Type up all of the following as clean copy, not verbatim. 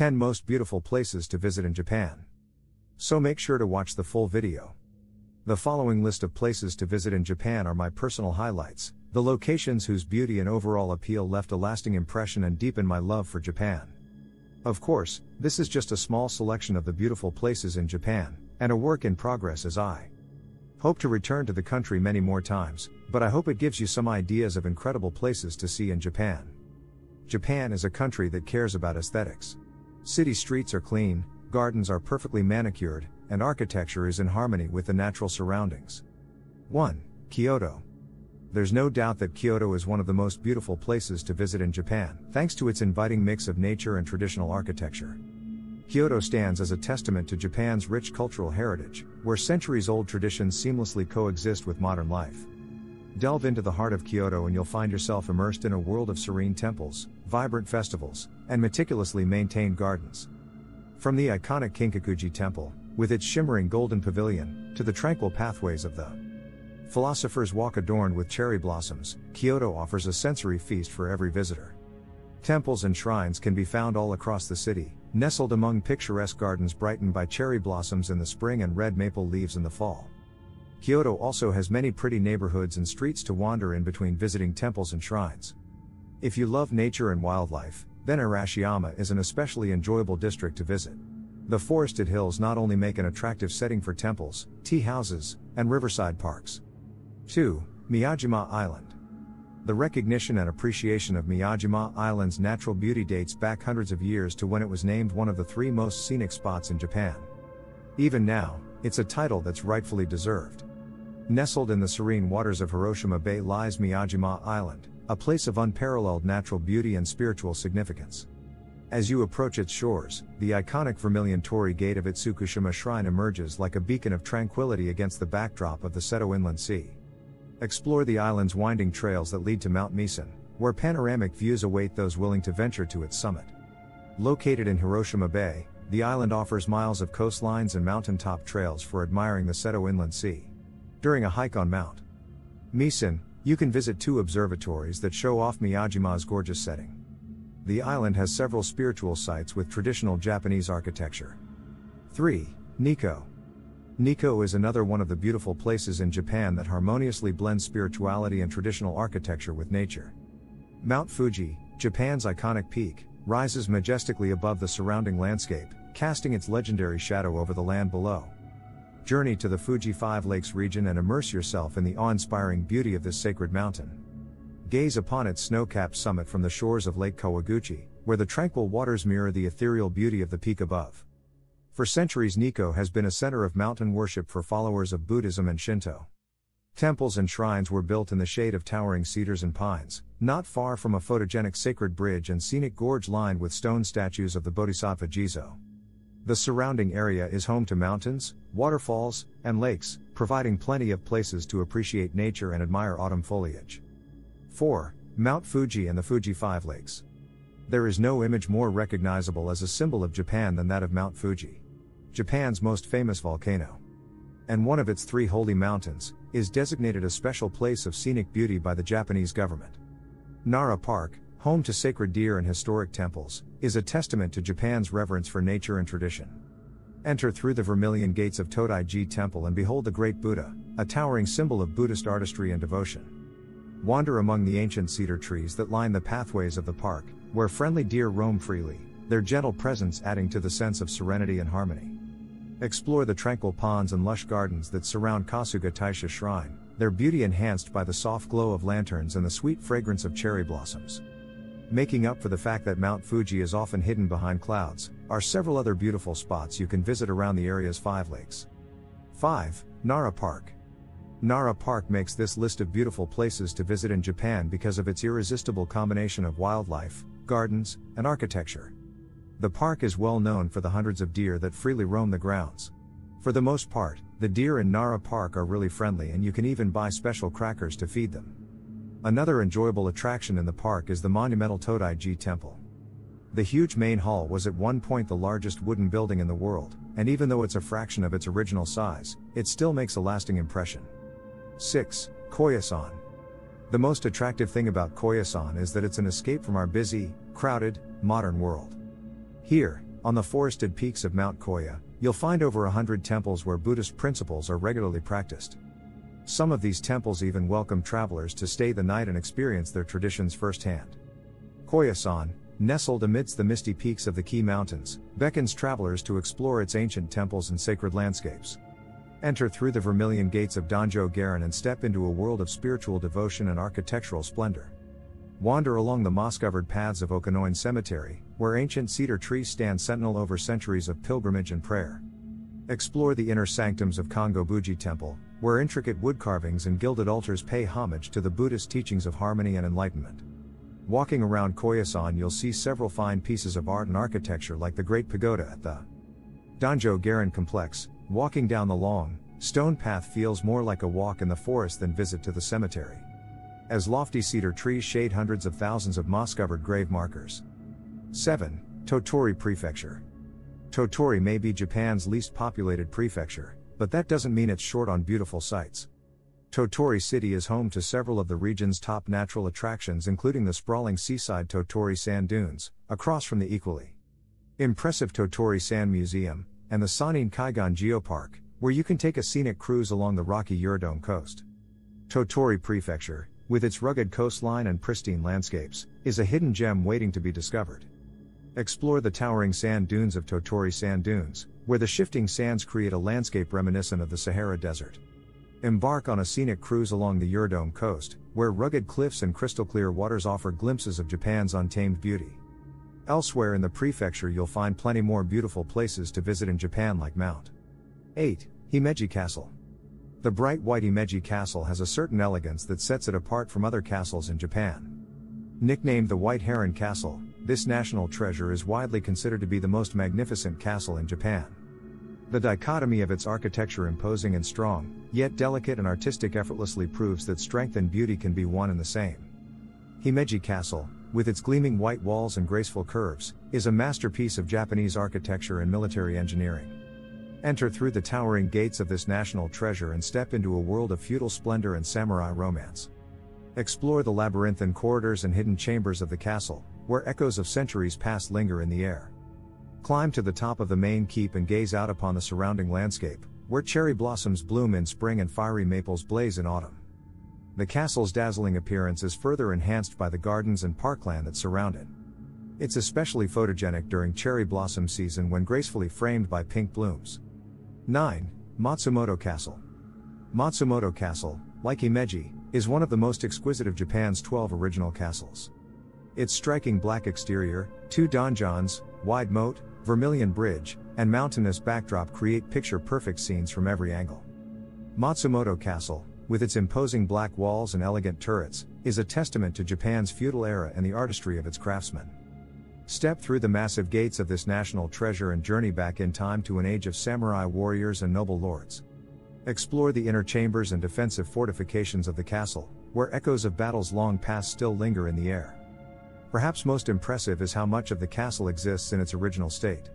10 Most Beautiful Places to Visit in Japan. So make sure to watch the full video. The following list of places to visit in Japan are my personal highlights, the locations whose beauty and overall appeal left a lasting impression and deepened my love for Japan. Of course, this is just a small selection of the beautiful places in Japan, and a work in progress as I hope to return to the country many more times, but I hope it gives you some ideas of incredible places to see in Japan. Japan is a country that cares about aesthetics. City streets are clean, gardens are perfectly manicured, and architecture is in harmony with the natural surroundings. 1. Kyoto. There's no doubt that Kyoto is one of the most beautiful places to visit in Japan, thanks to its inviting mix of nature and traditional architecture. Kyoto stands as a testament to Japan's rich cultural heritage, where centuries-old traditions seamlessly coexist with modern life. Delve into the heart of Kyoto and you'll find yourself immersed in a world of serene temples, vibrant festivals, and meticulously maintained gardens. From the iconic Kinkakuji Temple, with its shimmering golden pavilion, to the tranquil pathways of the Philosopher's Walk adorned with cherry blossoms, Kyoto offers a sensory feast for every visitor. Temples and shrines can be found all across the city, nestled among picturesque gardens brightened by cherry blossoms in the spring and red maple leaves in the fall. Kyoto also has many pretty neighborhoods and streets to wander in between visiting temples and shrines. If you love nature and wildlife, then Hiroshima is an especially enjoyable district to visit. The forested hills not only make an attractive setting for temples, tea houses, and riverside parks. 2. Miyajima Island. The recognition and appreciation of Miyajima Island's natural beauty dates back hundreds of years to when it was named one of the 3 most scenic spots in Japan. Even now, it's a title that's rightfully deserved. Nestled in the serene waters of Hiroshima Bay lies Miyajima Island, a place of unparalleled natural beauty and spiritual significance. As you approach its shores, the iconic vermilion torii gate of Itsukushima Shrine emerges like a beacon of tranquility against the backdrop of the Seto Inland Sea. Explore the island's winding trails that lead to Mount Fuji, where panoramic views await those willing to venture to its summit. Located in Hiroshima Bay, the island offers miles of coastlines and mountaintop trails for admiring the Seto Inland Sea. During a hike on Mount Fuji, you can visit 2 observatories that show off Miyajima's gorgeous setting. The island has several spiritual sites with traditional Japanese architecture. 3. Nikko. Nikko is another one of the beautiful places in Japan that harmoniously blends spirituality and traditional architecture with nature. Mount Fuji, Japan's iconic peak, rises majestically above the surrounding landscape, casting its legendary shadow over the land below. Journey to the Fuji 5 Lakes region and immerse yourself in the awe-inspiring beauty of this sacred mountain. Gaze upon its snow-capped summit from the shores of Lake Kawaguchi, where the tranquil waters mirror the ethereal beauty of the peak above. For centuries, Nikko has been a center of mountain worship for followers of Buddhism and Shinto. Temples and shrines were built in the shade of towering cedars and pines, not far from a photogenic sacred bridge and scenic gorge lined with stone statues of the Bodhisattva Jizo. The surrounding area is home to mountains, waterfalls, and lakes, providing plenty of places to appreciate nature and admire autumn foliage. 4. Mount Fuji and the Fuji 5 Lakes. There is no image more recognizable as a symbol of Japan than that of Mount Fuji. Japan's most famous volcano, and one of its 3 holy mountains, is designated a special place of scenic beauty by the Japanese government. Nara Park, home to sacred deer and historic temples, is a testament to Japan's reverence for nature and tradition. Enter through the vermilion gates of Todaiji Temple and behold the Great Buddha, a towering symbol of Buddhist artistry and devotion. Wander among the ancient cedar trees that line the pathways of the park, where friendly deer roam freely, their gentle presence adding to the sense of serenity and harmony. Explore the tranquil ponds and lush gardens that surround Kasuga Taisha Shrine, their beauty enhanced by the soft glow of lanterns and the sweet fragrance of cherry blossoms. Making up for the fact that Mount Fuji is often hidden behind clouds, are several other beautiful spots you can visit around the area's 5 lakes. 5. Nara Park. Nara Park makes this list of beautiful places to visit in Japan because of its irresistible combination of wildlife, gardens, and architecture. The park is well known for the hundreds of deer that freely roam the grounds. For the most part, the deer in Nara Park are really friendly and you can even buy special crackers to feed them. Another enjoyable attraction in the park is the monumental Todaiji Temple. The huge main hall was at one point the largest wooden building in the world, and even though it's a fraction of its original size, it still makes a lasting impression. 6. Koyasan. The most attractive thing about Koyasan is that it's an escape from our busy, crowded, modern world. Here, On the forested peaks of Mount Koya, you'll find over 100 temples where Buddhist principles are regularly practiced. Some of these temples even welcome travelers to stay the night and experience their traditions firsthand. Koya-san, nestled amidst the misty peaks of the Ki Mountains, beckons travelers to explore its ancient temples and sacred landscapes. Enter through the vermilion gates of Danjo-garen and step into a world of spiritual devotion and architectural splendor. Wander along the moss-covered paths of Okanoin Cemetery, where ancient cedar trees stand sentinel over centuries of pilgrimage and prayer. Explore the inner sanctums of Kongo-Buji Temple, where intricate wood carvings and gilded altars pay homage to the Buddhist teachings of harmony and enlightenment. Walking around Koyasan, you'll see several fine pieces of art and architecture like the Great Pagoda at the Danjo-garen Complex. Walking down the long, stone path feels more like a walk in the forest than visit to the cemetery, as lofty cedar trees shade hundreds of thousands of moss-covered grave markers. 7. Tottori Prefecture. Tottori may be Japan's least populated prefecture, but that doesn't mean it's short on beautiful sights. Tottori City is home to several of the region's top natural attractions, including the sprawling seaside Tottori Sand Dunes, across from the equally impressive Tottori Sand Museum, and the Sanin Kaigan Geopark, where you can take a scenic cruise along the rocky Urodome coast. Tottori Prefecture, with its rugged coastline and pristine landscapes, is a hidden gem waiting to be discovered. Explore the towering sand dunes of Tottori Sand Dunes, where the shifting sands create a landscape reminiscent of the Sahara Desert. Embark on a scenic cruise along the Urodome coast, where rugged cliffs and crystal-clear waters offer glimpses of Japan's untamed beauty. Elsewhere in the prefecture you'll find plenty more beautiful places to visit in Japan, like Mount 8. Himeji Castle. The bright white Himeji Castle has a certain elegance that sets it apart from other castles in Japan. Nicknamed the White Heron Castle, this national treasure is widely considered to be the most magnificent castle in Japan. The dichotomy of its architecture, imposing and strong, yet delicate and artistic, effortlessly proves that strength and beauty can be one and the same. Himeji Castle, with its gleaming white walls and graceful curves, is a masterpiece of Japanese architecture and military engineering. Enter through the towering gates of this national treasure and step into a world of feudal splendor and samurai romance. Explore the labyrinthine corridors and hidden chambers of the castle, where echoes of centuries past linger in the air. Climb to the top of the main keep and gaze out upon the surrounding landscape, where cherry blossoms bloom in spring and fiery maples blaze in autumn. The castle's dazzling appearance is further enhanced by the gardens and parkland that surround it. It's especially photogenic during cherry blossom season, when gracefully framed by pink blooms. 9. Matsumoto Castle. Matsumoto Castle, like Himeji, is one of the most exquisite of Japan's 12 original castles. Its striking black exterior, 2 donjons, wide moat, vermilion bridge, and mountainous backdrop create picture-perfect scenes from every angle. Matsumoto Castle, with its imposing black walls and elegant turrets, is a testament to Japan's feudal era and the artistry of its craftsmen. Step through the massive gates of this national treasure and journey back in time to an age of samurai warriors and noble lords. Explore the inner chambers and defensive fortifications of the castle, where echoes of battles long past still linger in the air. Perhaps most impressive is how much of the castle exists in its original state.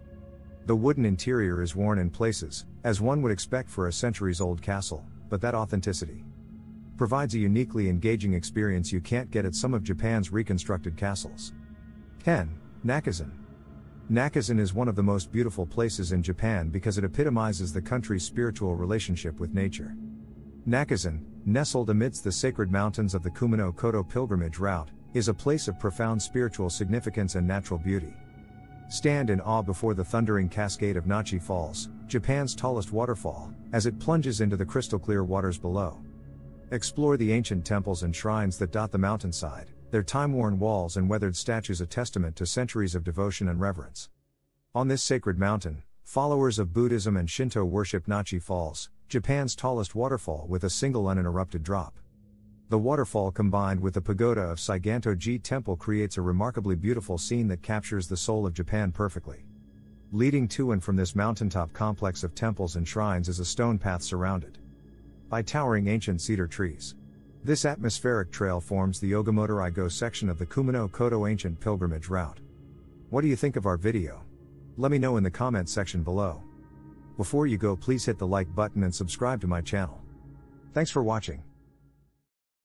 The wooden interior is worn in places, as one would expect for a centuries-old castle, but that authenticity provides a uniquely engaging experience you can't get at some of Japan's reconstructed castles. 10. Nakazan. Nakazan is one of the most beautiful places in Japan because it epitomizes the country's spiritual relationship with nature. Nakazan, nestled amidst the sacred mountains of the Kumano-Koto pilgrimage route, is a place of profound spiritual significance and natural beauty. Stand in awe before the thundering cascade of Nachi Falls, Japan's tallest waterfall, as it plunges into the crystal-clear waters below. Explore the ancient temples and shrines that dot the mountainside, their time-worn walls and weathered statues a testament to centuries of devotion and reverence. On this sacred mountain, followers of Buddhism and Shinto worship Nachi Falls, Japan's tallest waterfall with a single uninterrupted drop. The waterfall combined with the pagoda of Saiganto-ji Temple creates a remarkably beautiful scene that captures the soul of Japan perfectly. Leading to and from this mountaintop complex of temples and shrines is a stone path surrounded by towering ancient cedar trees. This atmospheric trail forms the Ogamotorai-go section of the Kumano-Koto ancient pilgrimage route. What do you think of our video? Let me know in the comments section below. Before you go, please hit the like button and subscribe to my channel. Thanks for watching.